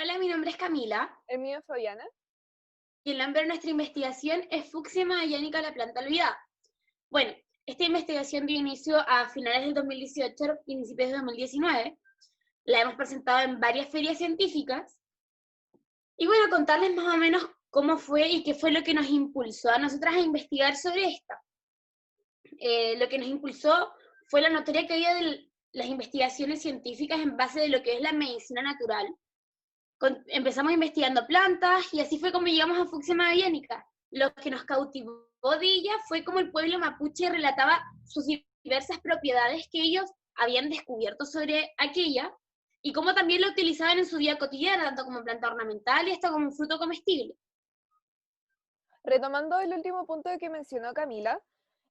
Hola, mi nombre es Camila El mío es Fabiana. y el nombre de nuestra investigación es Fucsia magellanica, la planta olvidada. Bueno, esta investigación dio inicio a finales del 2018, principios de 2019. La hemos presentado en varias ferias científicas. Y bueno, contarles más o menos cómo fue y qué fue lo que nos impulsó a nosotras a investigar sobre esta. Lo que nos impulsó fue la notoria caída de las investigaciones científicas en base de lo que es la medicina natural. Empezamos investigando plantas y así fue como llegamos a Fucsia magellanica. Lo que nos cautivó de ella fue como el pueblo mapuche relataba sus diversas propiedades que ellos habían descubierto sobre aquella y cómo también la utilizaban en su vida cotidiana, tanto como planta ornamental y hasta como un fruto comestible. Retomando el último punto que mencionó Camila,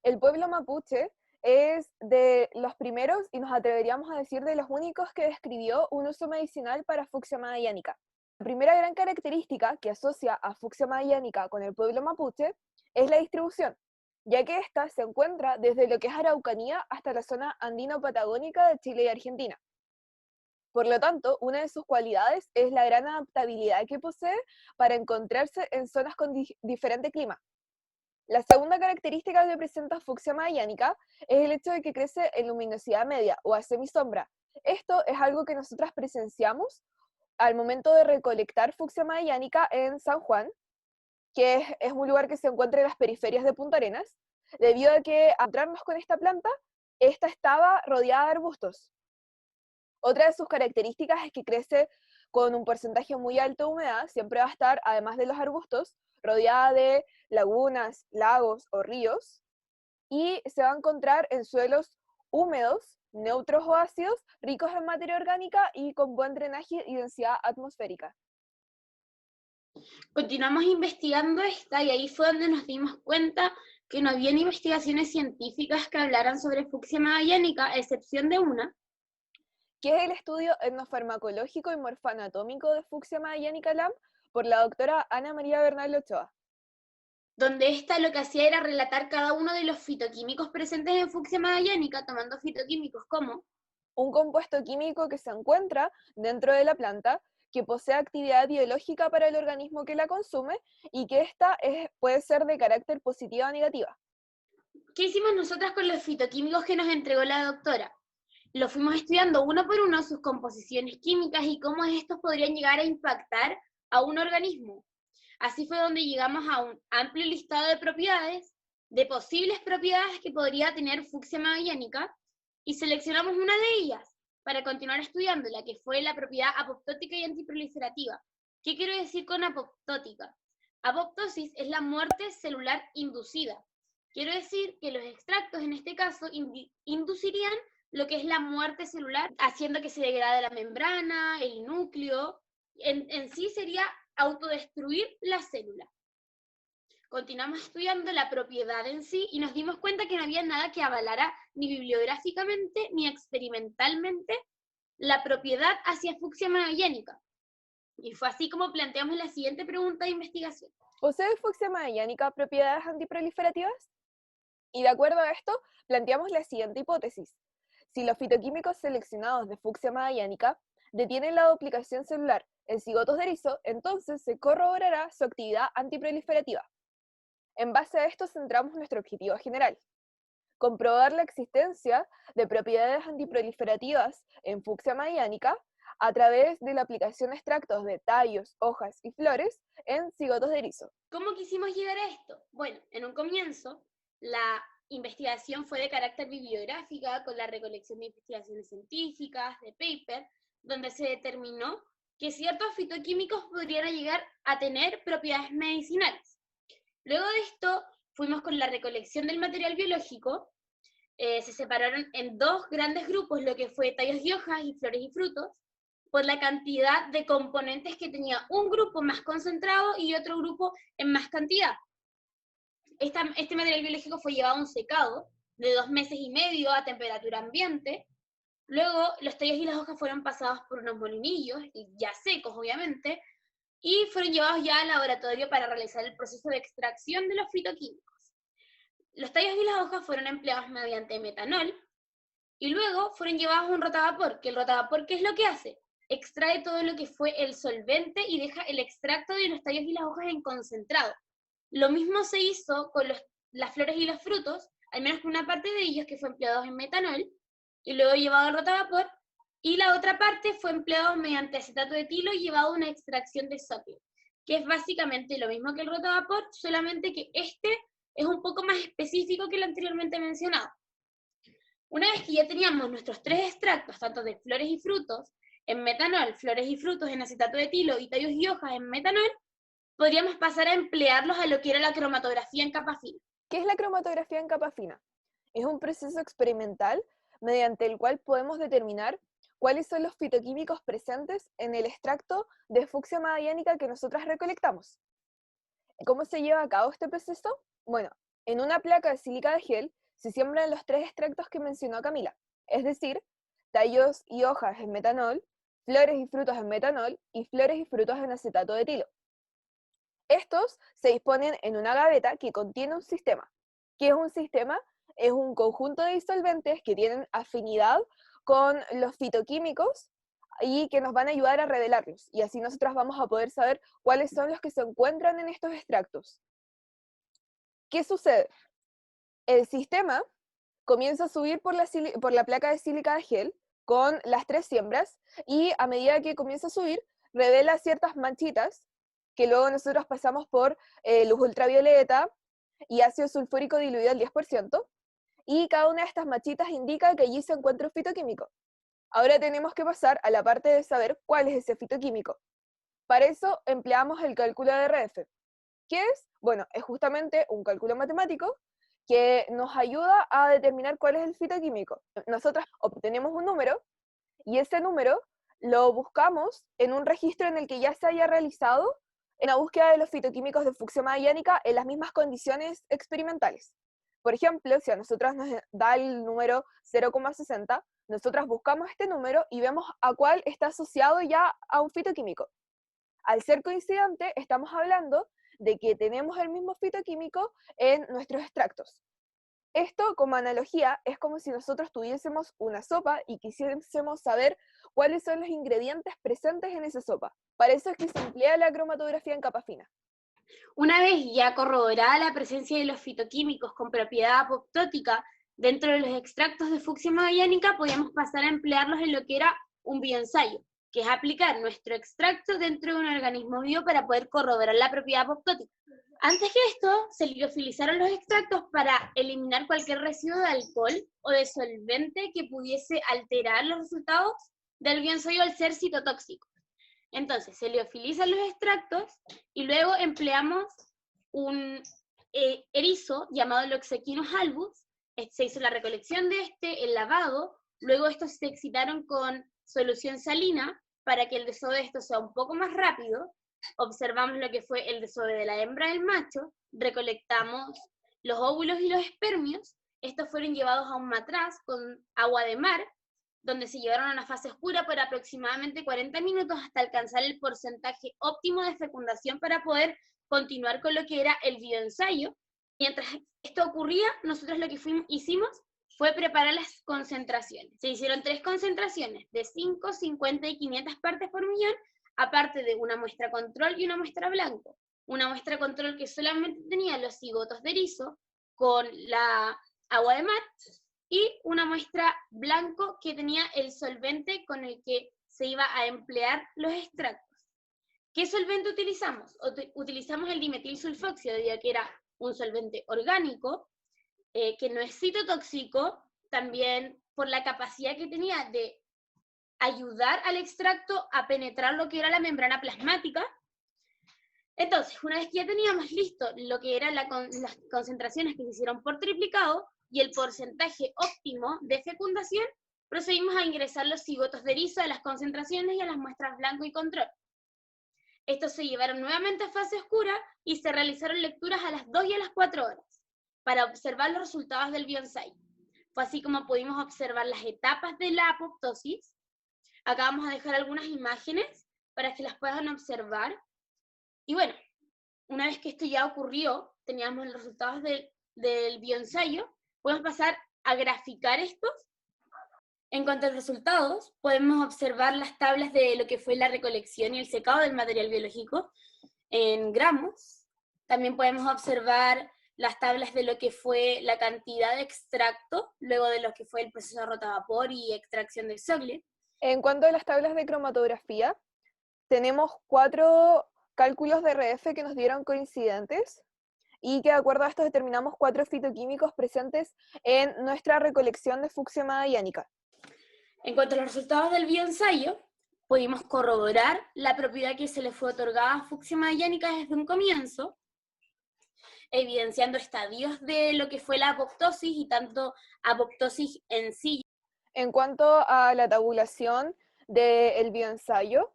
el pueblo mapuche es de los primeros, y nos atreveríamos a decir de los únicos, que describió un uso medicinal para Fucsia magellanica. La primera gran característica que asocia a Fucsia magellanica con el pueblo mapuche es la distribución, ya que ésta se encuentra desde lo que es Araucanía hasta la zona andino-patagónica de Chile y Argentina. Por lo tanto, una de sus cualidades es la gran adaptabilidad que posee para encontrarse en zonas con diferente clima. La segunda característica que presenta Fucsia magellanica es el hecho de que crece en luminosidad media o a semisombra. Esto es algo que nosotras presenciamos al momento de recolectar Fucsia magellanica en San Juan, que es un lugar que se encuentra en las periferias de Punta Arenas, debido a que al encontrarnos con esta planta, esta estaba rodeada de arbustos. Otra de sus características es que crece con un porcentaje muy alto de humedad, siempre va a estar, además de los arbustos, rodeada de lagunas, lagos o ríos, y se va a encontrar en suelos húmedos, neutros o ácidos, ricos en materia orgánica y con buen drenaje y densidad atmosférica. Continuamos investigando esta y ahí fue donde nos dimos cuenta que no habían investigaciones científicas que hablaran sobre Fucsia magellanica, a excepción de una, Que es el estudio etnofarmacológico y morfoanatómico de Fucsia magellanica LAM por la doctora Ana María Bernal Ochoa. donde esta lo que hacía era relatar cada uno de los fitoquímicos presentes en Fucsia magellanica, tomando fitoquímicos como Un compuesto químico que se encuentra dentro de la planta, que posee actividad biológica para el organismo que la consume y que esta puede ser de carácter positiva o negativa. ¿qué hicimos nosotras con los fitoquímicos que nos entregó la doctora? Los fuimos estudiando uno por uno, sus composiciones químicas y cómo estos podrían llegar a impactar a un organismo. Así fue donde llegamos a un amplio listado de propiedades, de posibles propiedades que podría tener Fucsia magellanica, y seleccionamos una de ellas para continuar estudiándola, que fue la propiedad apoptótica y antiproliferativa. ¿Qué quiero decir con apoptótica? Apoptosis es la muerte celular inducida. Quiero decir que los extractos en este caso inducirían lo que es la muerte celular, haciendo que se degrade la membrana, el núcleo. En sí sería autodestruir la célula. Continuamos estudiando la propiedad en sí y nos dimos cuenta que no había nada que avalara ni bibliográficamente ni experimentalmente la propiedad hacia Fucsia magellanica. Y fue así como planteamos la siguiente pregunta de investigación. ¿Posee Fucsia magellanica propiedades antiproliferativas? Y de acuerdo a esto, planteamos la siguiente hipótesis. Si los fitoquímicos seleccionados de Fucsia magellanica detienen la duplicación celular en cigotos de erizo, entonces se corroborará su actividad antiproliferativa. En base a esto centramos nuestro objetivo general: comprobar la existencia de propiedades antiproliferativas en Fucsia magellanica a través de la aplicación de extractos de tallos, hojas y flores en cigotos de erizo. ¿Cómo quisimos llegar a esto? Bueno, en un comienzo, la investigación fue de carácter bibliográfica, con la recolección de investigaciones científicas, de paper, donde se determinó que ciertos fitoquímicos podrían llegar a tener propiedades medicinales. Luego de esto, fuimos con la recolección del material biológico. Se separaron en dos grandes grupos, lo que fue tallos y hojas y flores y frutos, por la cantidad de componentes que tenía un grupo más concentrado y otro grupo en más cantidad. Este material biológico fue llevado a un secado de 2 meses y medio a temperatura ambiente. Luego los tallos y las hojas fueron pasados por unos molinillos, ya secos obviamente, y fueron llevados ya al laboratorio para realizar el proceso de extracción de los fitoquímicos. Los tallos y las hojas fueron empleados mediante metanol y luego fueron llevados a un rotavapor, que el rotavapor, ¿qué es lo que hace? extrae todo lo que fue el solvente y deja el extracto de los tallos y las hojas en concentrado. Lo mismo se hizo con las flores y los frutos, al menos con una parte de ellos que fue empleado en metanol y luego llevado al rotavapor, y la otra parte fue empleado mediante acetato de etilo y llevado a una extracción de sopio, que es básicamente lo mismo que el rotavapor, solamente que este es un poco más específico que el anteriormente mencionado. Una vez que ya teníamos nuestros 3 extractos, tanto de flores y frutos en metanol, flores y frutos en acetato de etilo y tallos y hojas en metanol, podríamos pasar a emplearlos a lo que era la cromatografía en capa fina. ¿Qué es la cromatografía en capa fina? Es un proceso experimental mediante el cual podemos determinar cuáles son los fitoquímicos presentes en el extracto de fucsia magallánica que nosotras recolectamos. ¿Cómo se lleva a cabo este proceso? Bueno, en una placa de sílica de gel se siembran los 3 extractos que mencionó Camila, es decir, tallos y hojas en metanol, flores y frutos en metanol y flores y frutos en acetato de etilo. Estos se disponen en una gaveta que contiene un sistema. ¿Qué es un sistema? Es un conjunto de disolventes que tienen afinidad con los fitoquímicos y que nos van a ayudar a revelarlos. Y así nosotras vamos a poder saber cuáles son los que se encuentran en estos extractos. ¿Qué sucede? El sistema comienza a subir por la placa de sílica de gel con las 3 siembras y a medida que comienza a subir, revela ciertas manchitas que luego nosotros pasamos por luz ultravioleta y ácido sulfúrico diluido al 10%, y cada una de estas manchitas indica que allí se encuentra un fitoquímico. Ahora tenemos que pasar a la parte de saber cuál es ese fitoquímico. Para eso empleamos el cálculo de RF. ¿Qué es? Bueno, es justamente un cálculo matemático que nos ayuda a determinar cuál es el fitoquímico. Nosotros obtenemos un número y ese número lo buscamos en un registro en el que ya se haya realizado en la búsqueda de los fitoquímicos de fucsia magallánica en las mismas condiciones experimentales. Por ejemplo, si a nosotras nos da el número 0,60, nosotras buscamos este número y vemos a cuál está asociado ya a un fitoquímico. Al ser coincidente, estamos hablando de que tenemos el mismo fitoquímico en nuestros extractos. Esto, como analogía, es como si nosotros tuviésemos una sopa y quisiésemos saber cuáles son los ingredientes presentes en esa sopa. Para eso es que se emplea la cromatografía en capa fina. Una vez ya corroborada la presencia de los fitoquímicos con propiedad apoptótica dentro de los extractos de fucsia magallánica, podíamos pasar a emplearlos en lo que era un bioensayo, que es aplicar nuestro extracto dentro de un organismo vivo para poder corroborar la propiedad apoptótica. Antes que esto, se liofilizaron los extractos para eliminar cualquier residuo de alcohol o de solvente que pudiese alterar los resultados del bioensayo al ser citotóxico. Entonces, se liofilizan los extractos y luego empleamos un erizo llamado Loxequinus albus. Se hizo la recolección de el lavado, luego estos se excitaron con solución salina para que el desove de esto sea un poco más rápido. Observamos lo que fue el desove de la hembra del macho, recolectamos los óvulos y los espermios, estos fueron llevados a un matraz con agua de mar, donde se llevaron a una fase oscura por aproximadamente 40 minutos hasta alcanzar el porcentaje óptimo de fecundación para poder continuar con lo que era el bioensayo. Mientras esto ocurría, nosotros lo que hicimos fue preparar las concentraciones. Se hicieron 3 concentraciones de 5, 50 y 500 partes por millón, aparte de una muestra control y una muestra blanco. Una muestra control que solamente tenía los cigotos de erizo con la agua de mar, y una muestra blanco que tenía el solvente con el que se iba a emplear los extractos. ¿Qué solvente utilizamos? Utilizamos el dimetilsulfóxido, debido a que era un solvente orgánico, que no es citotóxico, también por la capacidad que tenía de ayudar al extracto a penetrar lo que era la membrana plasmática. Entonces, una vez que ya teníamos listo lo que eran las concentraciones que se hicieron por triplicado y el porcentaje óptimo de fecundación, procedimos a ingresar los cigotos de erizo a las concentraciones y a las muestras blanco y control. Estos se llevaron nuevamente a fase oscura y se realizaron lecturas a las 2 y a las 4 horas para observar los resultados del bioensayo. Fue así como pudimos observar las etapas de la apoptosis. Acá vamos a dejar algunas imágenes para que las puedan observar. Y bueno, una vez que esto ya ocurrió, teníamos los resultados del bioensayo, podemos pasar a graficar estos En cuanto a los resultados, podemos observar las tablas de lo que fue la recolección y el secado del material biológico en gramos. También podemos observar las tablas de lo que fue la cantidad de extracto, luego de lo que fue el proceso de rotavapor y extracción del sogle. En cuanto a las tablas de cromatografía, tenemos 4 cálculos de RF que nos dieron coincidentes y que de acuerdo a esto determinamos 4 fitoquímicos presentes en nuestra recolección de fucsia iánica. En cuanto a los resultados del bioensayo, pudimos corroborar la propiedad que se le fue otorgada a fucsia iánica desde un comienzo, evidenciando estadios de lo que fue la apoptosis y tanto apoptosis en sí. En cuanto a la tabulación del bioensayo,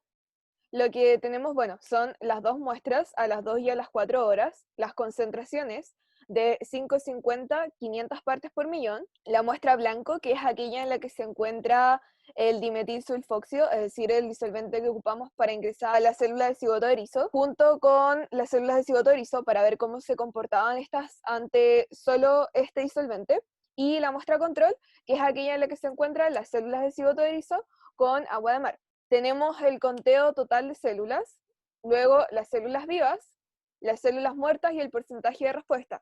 lo que tenemos, bueno, son las 2 muestras a las 2 y a las 4 horas, las concentraciones de 550, 500 partes por millón, la muestra blanco, que es aquella en la que se encuentra el dimetilsulfoxio, es decir, el disolvente que ocupamos para ingresar a la célula de cigoto erizo, junto con las células de cigoto erizo para ver cómo se comportaban estas ante solo este disolvente, y la muestra control, que es aquella en la que se encuentran las células de cigoto erizo con agua de mar. Tenemos el conteo total de células, luego las células vivas, las células muertas y el porcentaje de respuesta.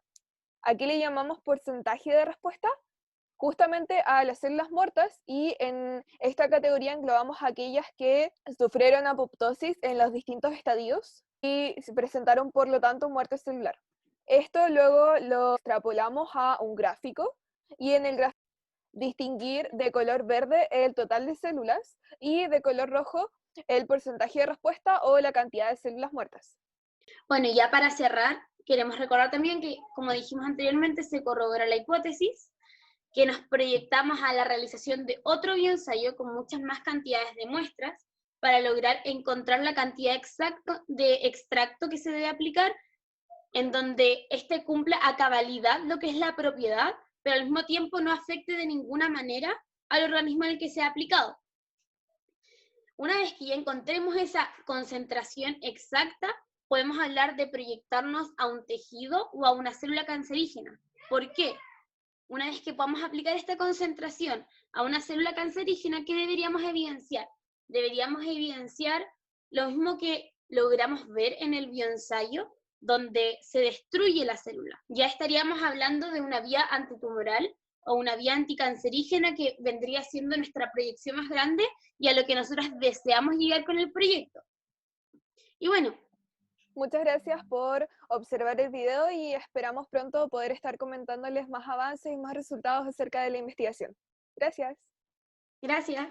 Aquí le llamamos porcentaje de respuesta justamente a las células muertas, y en esta categoría englobamos aquellas que sufrieron apoptosis en los distintos estadios y se presentaron por lo tanto muerte celular. Esto luego lo extrapolamos a un gráfico, y en el gráfico distinguir de color verde el total de células y de color rojo el porcentaje de respuesta o la cantidad de células muertas. Bueno, y ya para cerrar, queremos recordar también que, como dijimos anteriormente, se corrobora la hipótesis, que nos proyectamos a la realización de otro bioensayo con muchas más cantidades de muestras para lograr encontrar la cantidad exacta de extracto que se debe aplicar, en donde éste cumpla a cabalidad lo que es la propiedad, pero al mismo tiempo no afecte de ninguna manera al organismo en el que se ha aplicado. Una vez que ya encontremos esa concentración exacta, podemos hablar de proyectarnos a un tejido o a una célula cancerígena. ¿Por qué? Una vez que podamos aplicar esta concentración a una célula cancerígena, ¿qué deberíamos evidenciar? Deberíamos evidenciar lo mismo que logramos ver en el bioensayo, donde se destruye la célula. Ya estaríamos hablando de una vía antitumoral o una vía anticancerígena, que vendría siendo nuestra proyección más grande y a lo que nosotros deseamos llegar con el proyecto. Y bueno, muchas gracias por observar el video y esperamos pronto poder estar comentándoles más avances y más resultados acerca de la investigación. Gracias. gracias.